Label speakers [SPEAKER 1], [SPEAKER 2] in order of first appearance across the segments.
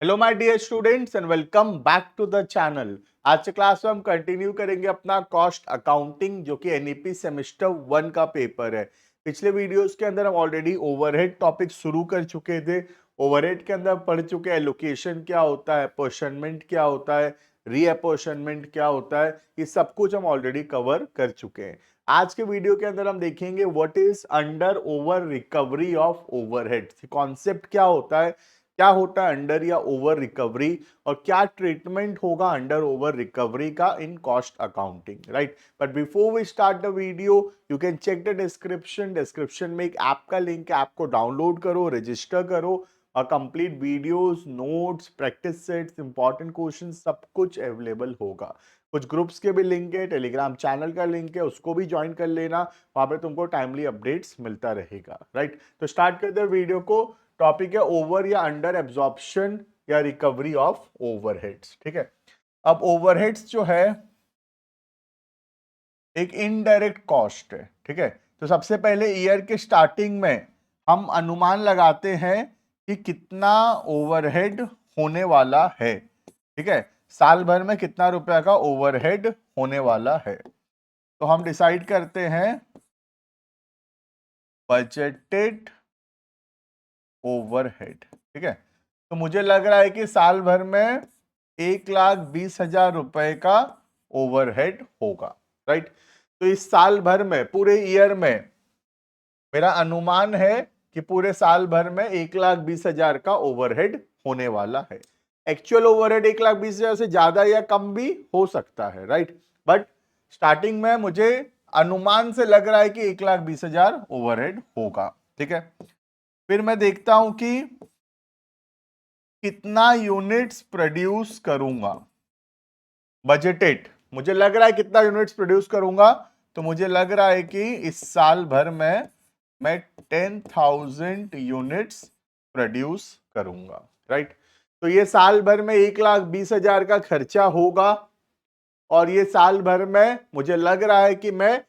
[SPEAKER 1] Hello my dear students and welcome back to the channel. आज के class में हम कंटिन्यू करेंगे अपना कॉस्ट अकाउंटिंग जो कि एनईपी सेमेस्टर 1 का पेपर है। पिछले वीडियोस के अंदर हम ऑलरेडी ओवरहेड टॉपिक शुरू कर चुके थे। ओवरहेड के अंदर पढ़ चुके हैं एलोकेशन क्या होता है, अपॉर्शनमेंट क्या होता है, रीअपॉर्शनमेंट क्या होता है, ये सब कुछ हम ऑलरेडी कवर कर चुके हैं। आज के वीडियो के अंदर हम देखेंगे what is under over recovery of overhead. Concept क्या होता है, क्या होता है अंडर या ओवर रिकवरी, और क्या ट्रीटमेंट होगा अंडर ओवर रिकवरी का in cost accounting, right. But before we start the video you can check the description में एक ऐप का लिंक है, ऐप को डाउनलोड करो, रजिस्टर करो और complete videos, notes, practice sets, important question सब कुछ अवेलेबल होगा। कुछ ग्रुप्स के भी लिंक है, टेलीग्राम चैनल का लिंक है, उसको भी ज्वाइन कर लेना, वहां पे तुमको टाइमली अपडेट्स मिलता रहेगा, राइट। तो स्टार्ट करते हैं वीडियो को। टॉपिक है ओवर या अंडर एब्जॉर्प्शन या रिकवरी ऑफ ओवरहेड्स, ठीक है। अब ओवरहेड्स जो है एक इनडायरेक्ट कॉस्ट है, ठीक है। तो सबसे पहले ईयर के स्टार्टिंग में हम अनुमान लगाते हैं कि कितना ओवरहेड होने वाला है, ठीक है। साल भर में कितना रुपया का ओवरहेड होने वाला है, तो हम डिसाइड करते हैं बजटेड ओवरहेड, ठीक है। तो मुझे लग रहा है कि साल भर में 1,20,000 रुपए का ओवरहेड होगा, राइट। तो इस साल भर में, पूरे ईयर में मेरा अनुमान है कि पूरे साल भर में 1,20,000 का ओवरहेड होने वाला है। एक्चुअल ओवरहेड 1,20,000 से ज्यादा या कम भी हो सकता है, राइट। बट स्टार्टिंग में मुझे अनुमान से लग रहा है कि 1,20,000 ओवरहेड होगा, ठीक है। फिर मैं देखता हूं कि कितना यूनिट्स प्रोड्यूस करूंगा, बजटेड मुझे लग रहा है कितना यूनिट्स प्रोड्यूस करूंगा। तो मुझे लग रहा है कि इस साल भर में मैं 10,000 यूनिट्स प्रोड्यूस करूंगा, राइट। तो ये साल भर में 1,20,000 का खर्चा होगा और ये साल भर में मुझे लग रहा है कि मैं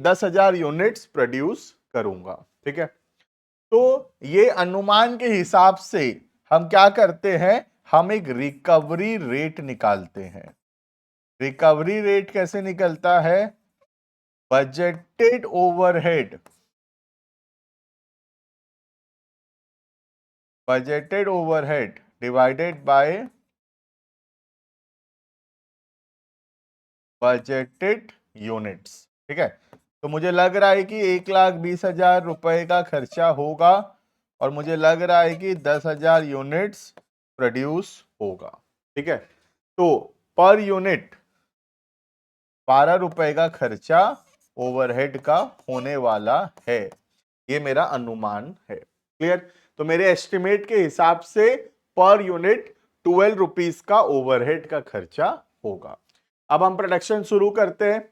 [SPEAKER 1] 10,000 यूनिट्स प्रोड्यूस करूंगा, ठीक है। तो ये अनुमान के हिसाब से हम क्या करते हैं, हम एक रिकवरी रेट निकालते हैं। रिकवरी रेट कैसे निकलता है, budgeted overhead, budgeted overhead divided by budgeted units, ठीक है। तो मुझे लग रहा है कि 1,20,000 रुपए का खर्चा होगा और मुझे लग रहा है कि 10,000 यूनिट्स प्रोड्यूस होगा, ठीक है। तो पर यूनिट 12 रुपए का खर्चा ओवरहेड का होने वाला है, ये मेरा अनुमान है, क्लियर। तो मेरे एस्टिमेट के हिसाब से पर यूनिट 12 रुपीस का ओवरहेड का खर्चा होगा। अब हम प्रोडक्शन शुरू करते हैं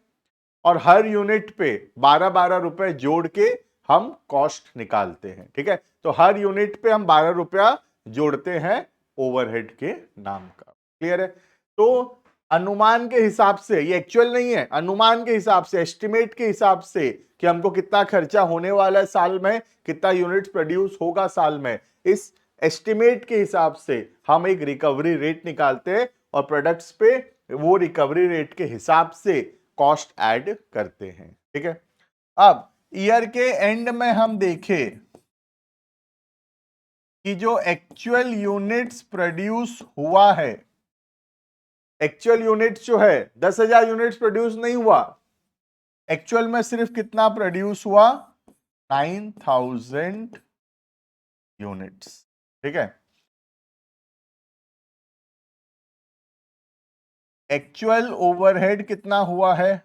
[SPEAKER 1] और हर यूनिट पे 12-12 रुपए जोड़ के हम कॉस्ट निकालते हैं, ठीक है। तो हर यूनिट पे हम 12 रुपया जोड़ते हैं ओवरहेड के नाम का, क्लियर है। तो अनुमान के हिसाब से, ये एक्चुअल नहीं है, अनुमान के हिसाब से, एस्टिमेट के हिसाब से कि हमको कितना खर्चा होने वाला है साल में, कितना यूनिट्स प्रोड्यूस होगा साल में, इस एस्टिमेट के हिसाब से हम एक रिकवरी रेट निकालते हैं और प्रोडक्ट्स पे वो रिकवरी रेट के हिसाब से कॉस्ट ऐड करते हैं, ठीक है। अब ईयर के एंड में हम देखें कि जो एक्चुअल यूनिट्स प्रोड्यूस हुआ है, एक्चुअल यूनिट्स जो है 10,000 यूनिट्स प्रोड्यूस नहीं हुआ, एक्चुअल में सिर्फ कितना प्रोड्यूस हुआ, 9,000 यूनिट्स, ठीक है। एक्चुअल ओवरहेड कितना हुआ है,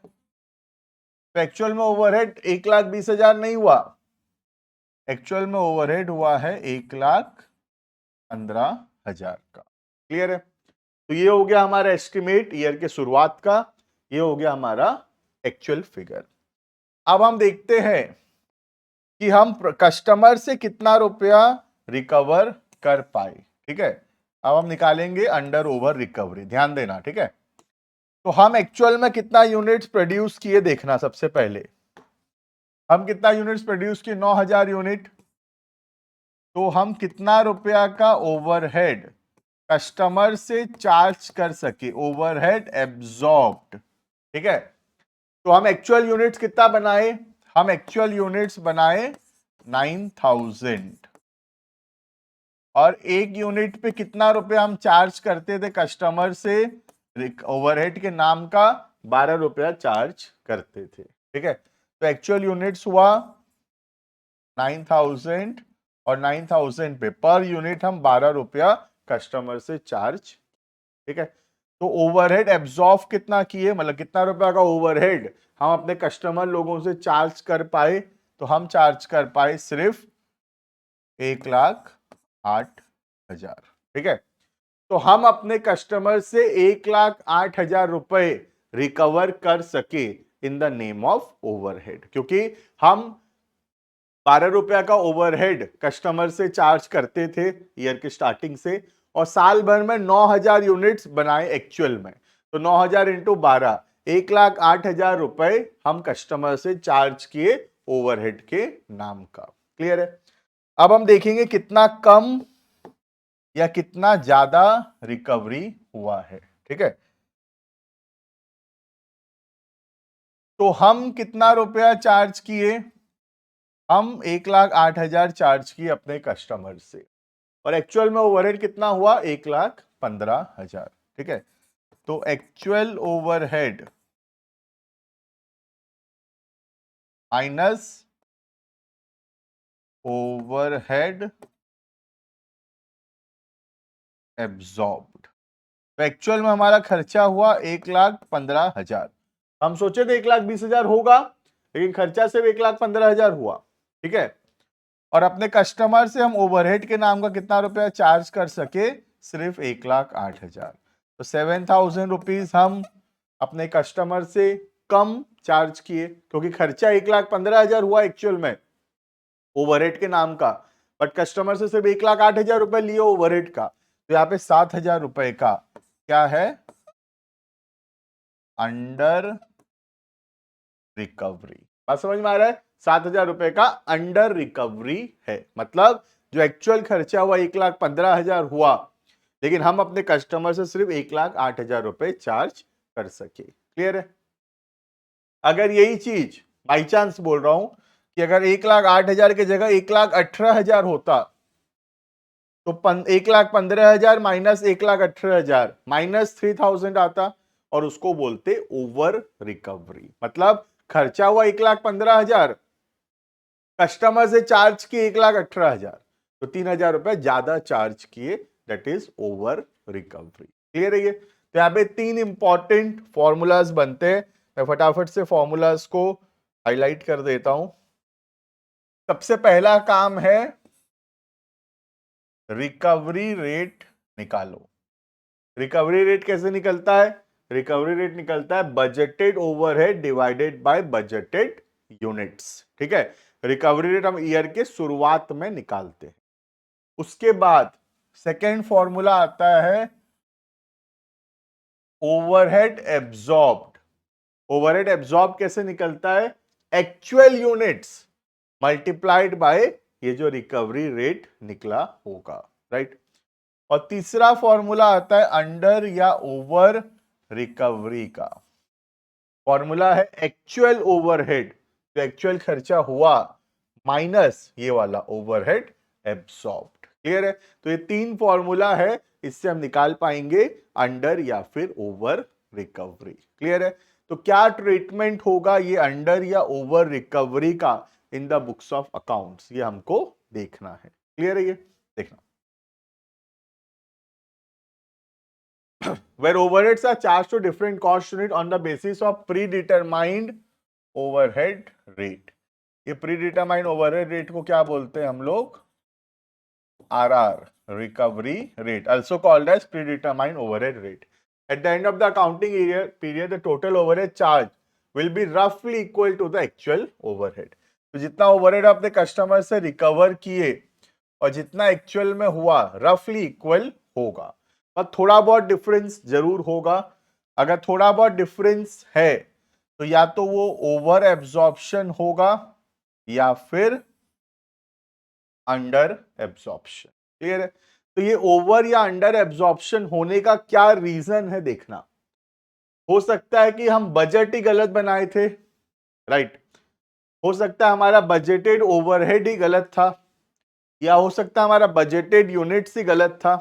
[SPEAKER 1] तो एक्चुअल में ओवरहेड 1,20,000 नहीं हुआ, एक्चुअल में ओवरहेड हुआ है 1,15,000 का, क्लियर है। तो ये हो गया हमारा एस्टिमेट ईयर के शुरुआत का, ये हो गया हमारा एक्चुअल फिगर। अब हम देखते हैं कि हम कस्टमर से कितना रुपया रिकवर कर पाए, ठीक है। अब हम निकालेंगे अंडर ओवर रिकवरी, ध्यान देना, ठीक है। तो हम एक्चुअल में कितना यूनिट्स प्रोड्यूस किए देखना, सबसे पहले हम कितना यूनिट्स प्रोड्यूस किए, 9,000 यूनिट। तो हम कितना रुपया का ओवरहेड कस्टमर से चार्ज कर सके, ओवरहेड एब्जॉर्ब्ड। ठीक है, तो हम एक्चुअल यूनिट्स कितना बनाए, हम एक्चुअल यूनिट्स बनाए 9000, और एक यूनिट पे कितना रुपए हम चार्ज करते थे कस्टमर से, ओवरहेड के नाम का 12 रुपया चार्ज करते थे। ठीक है, तो एक्चुअल यूनिट्स हुआ 9000, और 9000 पे पर यूनिट हम 12 रुपया कस्टमर से चार्ज। ठीक है, तो ओवरहेड एब्जॉर्ब कितना किए, मतलब कितना रुपया का ओवरहेड हम अपने कस्टमर लोगों से चार्ज कर पाए, तो हम चार्ज कर पाए सिर्फ 1,08,000। ठीक है, तो हम अपने कस्टमर से 1,08,000 रुपए रिकवर कर सके in the name of overhead, क्योंकि हम 12 रुपया का ओवरहेड कस्टमर से चार्ज करते थे ईयर की स्टार्टिंग से, और साल भर में 9,000 यूनिट्स बनाए एक्चुअल में, तो 9,000 इंटू 12, 1,08,000 रुपए हम कस्टमर से चार्ज किए ओवरहेड के नाम का। क्लियर है? अब हम देखेंगे कितना कम या कितना ज्यादा रिकवरी हुआ है। ठीक है, तो हम कितना रुपया चार्ज किए, हम 1,08,000 चार्ज किए अपने कस्टमर से, और एक्चुअल में ओवरहेड कितना हुआ, 1,15,000। ठीक है, तो actual overhead minus overhead absorbed, तो एक्चुअल में हमारा खर्चा हुआ 1,15,000। हम सोचे थे 1,20,000 होगा, लेकिन खर्चा सिर्फ 1,15,000 हुआ। ठीक है, और अपने कस्टमर से हम ओवरहेड के नाम का कितना रुपया चार्ज कर सके, सिर्फ 1,08,000। तो 7,000 रुपीज हम अपने कस्टमर से कम चार्ज किए, क्योंकि खर्चा 1,15,000 हुआ एक्चुअल में ओवरहेड के नाम का, बट कस्टमर से सिर्फ 1,08,000 रुपए लिए ओवरहेड का, तो यहाँ पे 7,000 रुपए का क्या है, अंडर रिकवरी। बात समझ में आ रहा है? 7,000 रुपए का अंडर रिकवरी है, मतलब जो एक्चुअल खर्चा हुआ 1,15,000 हुआ, लेकिन हम अपने कस्टमर से सिर्फ 1,08,000 रुपए चार्ज कर सके। क्लियर है? अगर यही चीज बाई चांस बोल रहा हूं कि अगर 1,08,000 की जगह 1,18,000 होता, तो 1,15,000 माइनस 1,18,000 माइनस 3,000 आता, और उसको बोलते ओवर रिकवरी। मतलब खर्चा हुआ 1,15,000, कस्टमर से चार्ज किए 1,18,000, तो 3,000 रुपए ज्यादा चार्ज किए, that is over recovery. Clear है ये? तो यहाँ पे 3 इंपॉर्टेंट फॉर्मूलाज बनते हैं, मैं फटाफट से फॉर्मूलाज को हाईलाइट कर देता हूं। सबसे पहला काम है रिकवरी रेट निकालो। रिकवरी रेट कैसे निकलता है? रिकवरी रेट निकलता है budgeted overhead divided by budgeted units. ठीक है, रिकवरी रेट हम ईयर के शुरुआत में निकालते हैं। उसके बाद सेकेंड फॉर्मूला आता है ओवरहेड एब्जॉर्ब्ड। ओवरहेड एब्जॉर्ब कैसे निकलता है? एक्चुअल यूनिट्स मल्टीप्लाइड बाय ये जो रिकवरी रेट निकला होगा। राइट, और तीसरा फॉर्मूला आता है अंडर या ओवर रिकवरी का। फॉर्मूला है एक्चुअल ओवरहेड, जो एक्चुअल खर्चा हुआ, माइनस ये वाला ओवरहेड एब्सॉर्ब्ड। क्लियर है? तो ये 3 फॉर्मूला है, इससे हम निकाल पाएंगे अंडर या फिर ओवर रिकवरी। क्लियर है? तो क्या ट्रीटमेंट होगा ये अंडर या ओवर रिकवरी का in the books of accounts, ये हमको देखना है। क्लियर है? ये देखना, where overheads are charged to different cost unit on the basis of predetermined overhead rate। ये predetermined overhead rate को क्या बोलते हैं हम लोग? RR, recovery rate, also called as predetermined overhead rate। At the end of the accounting period, the total overhead charge will be roughly equal to the actual overhead। तो जितना overhead आपने customer से रिकवर किए और जितना actual में हुआ, रफली इक्वल होगा, पर थोड़ा बहुत डिफरेंस जरूर होगा। अगर थोड़ा बहुत डिफरेंस है तो या तो वो ओवर एब्जॉर्प्शन होगा या फिर अंडर एब्जॉर्प्शन। क्लियर है? तो ये ओवर या अंडर एब्जॉर्प्शन होने का क्या रीजन है देखना। हो सकता है कि हम बजट ही गलत बनाए थे, राइट। हो सकता है हमारा बजटेड ओवरहेड ही गलत था, या हो सकता है हमारा बजटेड यूनिट्स ही गलत था,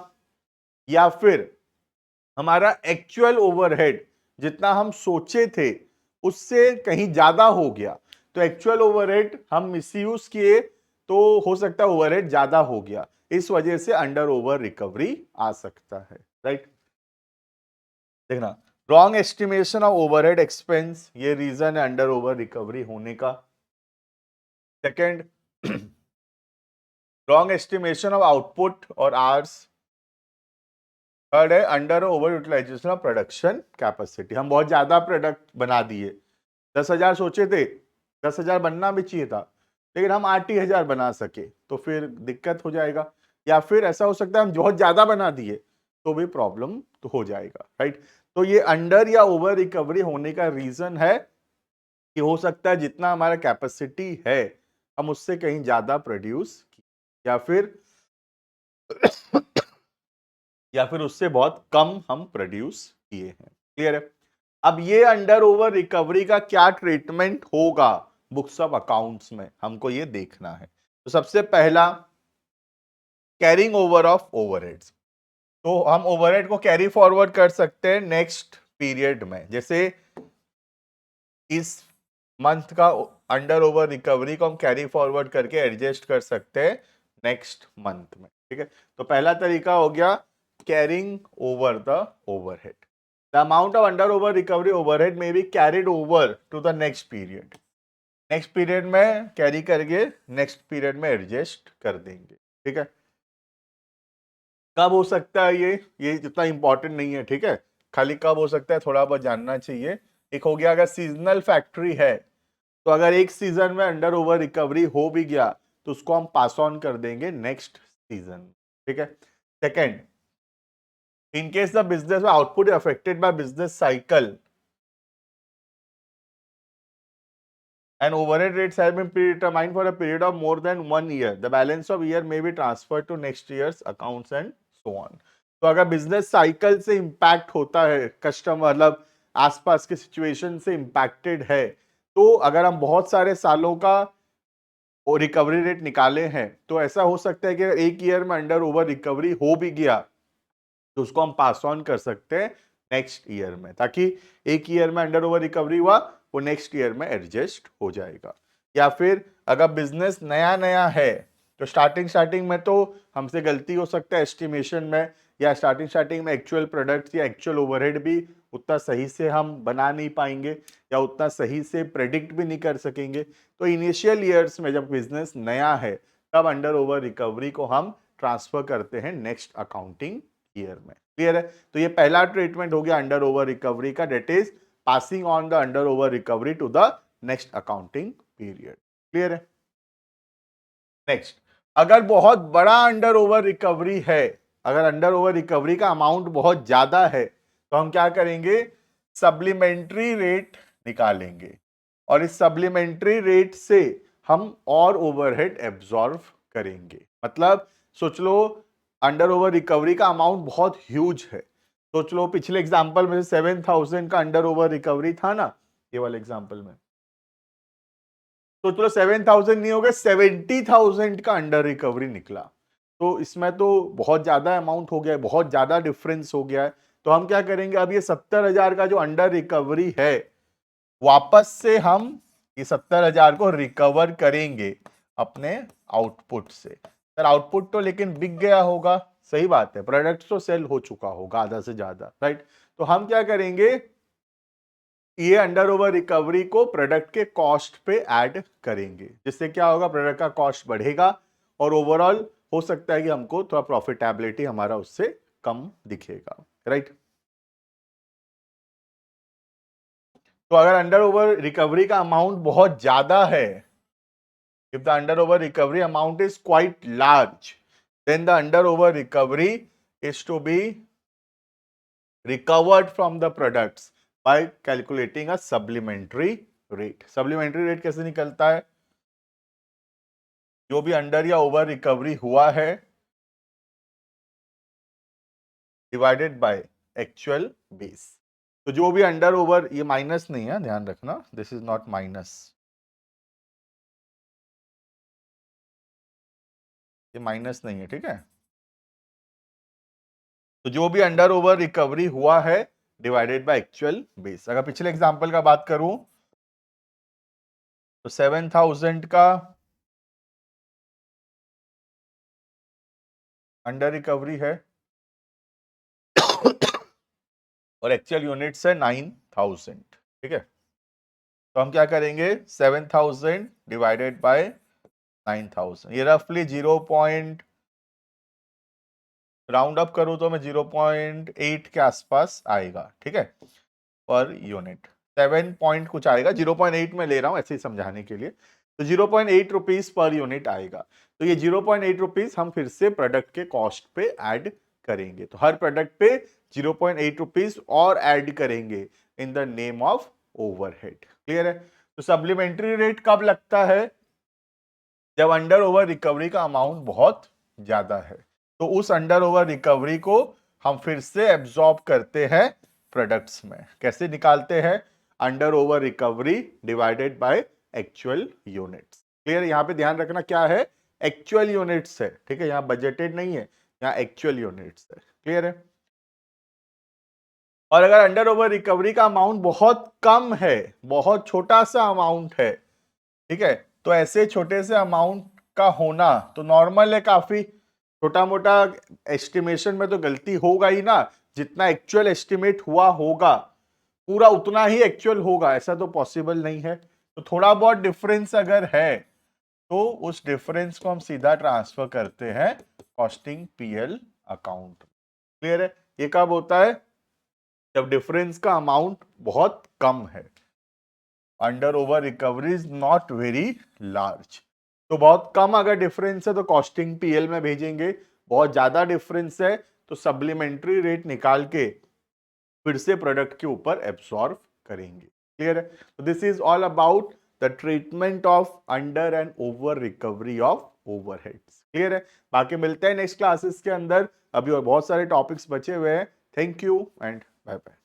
[SPEAKER 1] या फिर हमारा एक्चुअल ओवरहेड जितना हम सोचे थे उससे कहीं ज्यादा हो गया। तो एक्चुअल ओवरहेड हम मिसयूज किए, तो हो सकता है ओवरहेड ज्यादा हो गया, इस वजह से अंडर ओवर रिकवरी आ सकता है, राइट। देखना, wrong estimation of overhead expense, ये रीजन है अंडर ओवर रिकवरी होने का। Second, wrong estimation of output और आवर्स। थर्ड है under over utilisation of production capacity, हम बहुत ज्यादा प्रोडक्ट बना दिए, 10,000 सोचे थे, 10,000 बनना भी चाहिए था, लेकिन हम 8,000 बना सके, तो फिर दिक्कत हो जाएगा। या फिर ऐसा हो सकता है हम बहुत ज्यादा बना दिए, तो भी प्रॉब्लम तो हो जाएगा, राइट। तो ये अंडर या ओवर रिकवरी होने का रीजन है कि हो सकता है जितना हमारा कैपेसिटी है हम उससे कहीं ज्यादा प्रोड्यूस, या फिर या फिर उससे बहुत कम हम प्रोड्यूस किए हैं। क्लियर है। अब ये अंडर ओवर रिकवरी का क्या ट्रीटमेंट होगा बुक्स ऑफ अकाउंट्स में, हमको ये देखना है। तो सबसे पहला, कैरिंग ओवर ऑफ ओवरहेड्स। तो हम ओवरहेड को कैरी फॉरवर्ड कर सकते हैं नेक्स्ट पीरियड में, जैसे इस मंथ का अंडर ओवर रिकवरी को हम कैरी फॉरवर्ड करके एडजस्ट कर सकते हैं नेक्स्ट मंथ में, ठीक है। तो पहला तरीका हो गया carrying over the overhead. The amount of under over recovery overhead may be carried over to the next period. Next period में कैरी करके नेक्स्ट पीरियड में एडजस्ट कर देंगे, ठीक है। कब हो सकता है ये जितना इंपॉर्टेंट नहीं है, ठीक है। खाली कब हो सकता है थोड़ा बहुत जानना चाहिए। एक हो गया अगर सीजनल फैक्ट्री है, तो अगर एक सीजन में अंडर ओवर रिकवरी हो भी गया तो उसको हम पास ऑन कर देंगे नेक्स्ट सीजन, ठीक है। Second, in case the business output affected by business cycle and overhead rates have been predetermined for a period of more than 1 year, the balance of year may be transferred to next year's accounts and so on. तो अगर business cycle से impact होता है, customer मतलब आसपास के situation से impacted है, तो अगर हम बहुत सारे सालों का रिकवरी रेट निकाले हैं, तो ऐसा हो सकता है कि एक ईयर में अंडर ओवर रिकवरी हो भी गया तो उसको हम पास ऑन कर सकते हैं नेक्स्ट ईयर में, ताकि एक ईयर में अंडर ओवर रिकवरी हुआ वो नेक्स्ट ईयर में एडजस्ट हो जाएगा। या फिर अगर बिजनेस नया नया है तो स्टार्टिंग में तो हमसे गलती हो सकता है एस्टिमेशन में, या स्टार्टिंग में एक्चुअल प्रोडक्ट्स या एक्चुअल ओवरहेड भी उतना सही से हम बना नहीं पाएंगे, या उतना सही से प्रेडिक्ट भी नहीं कर सकेंगे। तो इनिशियल ईयर्स में जब बिजनेस नया है तब अंडर ओवर रिकवरी को हम ट्रांसफर करते हैं नेक्स्ट अकाउंटिंग ईयर में। क्लियर है। तो ये पहला ट्रीटमेंट हो गया अंडर ओवर रिकवरी का, that is passing on the under over recovery to the next accounting period. Clear है। नेक्स्ट, अगर बहुत बड़ा अंडर ओवर रिकवरी है, अगर अंडर ओवर रिकवरी का अमाउंट बहुत ज्यादा है, तो हम क्या करेंगे, सप्लीमेंट्री रेट निकालेंगे, और इस सप्लीमेंट्री रेट से हम और ओवरहेड एब्जॉर्व करेंगे। मतलब सोच लो अंडर ओवर रिकवरी का अमाउंट बहुत ह्यूज है। सोच लो पिछले एग्जांपल में 7,000 का अंडर ओवर रिकवरी था ना, ये वाले एग्जांपल में। तो चलो 7,000 नहीं हो गया, 70,000 का अंडर रिकवरी निकला। तो इसमें तो बहुत ज्यादा अमाउंट हो गया है, बहुत ज्यादा डिफरेंस हो गया है। तो हम क्या करेंगे, अब ये 70,000 का जो अंडर रिकवरी है वापस से हम ये 70,000 को रिकवर करेंगे अपने आउटपुट से। सर आउटपुट तो लेकिन बिक गया होगा, सही बात है, प्रोडक्ट तो सेल हो चुका होगा आधा से ज्यादा, राइट। तो हम क्या करेंगे, ये अंडर ओवर रिकवरी को प्रोडक्ट के कॉस्ट पे ऐड करेंगे, जिससे क्या होगा, प्रोडक्ट का कॉस्ट बढ़ेगा और ओवरऑल हो सकता है कि हमको थोड़ा प्रॉफिटेबिलिटी हमारा उससे कम दिखेगा, राइट। तो अगर अंडर ओवर रिकवरी का अमाउंट बहुत ज्यादा है, if the under over recovery amount is quite large, then the under over recovery is to be recovered from the products by calculating a supplementary rate. Supplementary rate कैसे निकलता है, जो भी under या ओवर रिकवरी हुआ है divided by actual base. तो जो भी अंडर ओवर, ये माइनस नहीं है, ध्यान रखना, दिस इज नॉट माइनस, ये माइनस नहीं है, ठीक है। तो जो भी अंडर ओवर रिकवरी हुआ है डिवाइडेड बाय एक्चुअल बेस। अगर पिछले एग्जांपल का बात करूं तो 7000 का अंडर रिकवरी है और एक्चुअल यूनिट्स है 9000, ठीक है। तो हम क्या करेंगे, 7000 डिवाइडेड बाय 9000, ये रफली 0. राउंड अप करूं तो मैं 0.8 के आसपास आएगा, ठीक है, पर यूनिट। 7 पॉइंट कुछ आएगा, 0.8 में ले रहा हूं ऐसे ही समझाने के लिए। तो 0.8 रुपीज पर यूनिट आएगा। तो ये 0.8 रुपीज हम फिर से प्रोडक्ट के कॉस्ट पे ऐड करेंगे। तो हर प्रोडक्ट पे 0.8 रुपीज और ऐड करेंगे in the name of overhead. Clear है। तो सप्लीमेंट्री रेट कब लगता है, जब अंडर ओवर रिकवरी का अमाउंट बहुत ज्यादा है। तो उस अंडर ओवर रिकवरी को हम फिर से एब्जॉर्ब करते हैं प्रोडक्ट्स में। कैसे निकालते हैं, under over recovery divided by actual units. Clear. यहां पे ध्यान रखना क्या है, एक्चुअल यूनिट्स है, ठीक है, यहां बजटेड नहीं है, यहां एक्चुअल यूनिट्स है। क्लियर है। और अगर अंडर ओवर रिकवरी का अमाउंट बहुत कम है, बहुत छोटा सा अमाउंट है, ठीक है, तो ऐसे छोटे से अमाउंट का होना तो नॉर्मल है काफी। छोटा मोटा एस्टिमेशन में तो गलती होगा ही ना, जितना एक्चुअल एस्टिमेट हुआ होगा पूरा उतना ही एक्चुअल होगा, ऐसा तो पॉसिबल नहीं है। तो थोड़ा बहुत डिफरेंस अगर है तो उस डिफरेंस को हम सीधा ट्रांसफर करते हैं कॉस्टिंग पीएल अकाउंट। क्लियर है। ये कब होता है, जब डिफरेंस का अमाउंट बहुत कम है, under over recovery is not very large. तो बहुत कम अगर डिफरेंस है तो कॉस्टिंग पीएल में भेजेंगे, बहुत ज्यादा डिफरेंस है तो सप्लीमेंट्री रेट निकाल के फिर से प्रोडक्ट के ऊपर एब्सॉर्ब करेंगे। क्लियर है। तो this is all about the treatment of under and over recovery of overheads. Clear है। बाकी मिलते हैं नेक्स्ट क्लासेस के अंदर, अभी और बहुत सारे टॉपिक्स बचे हुए हैं। Thank you and bye bye.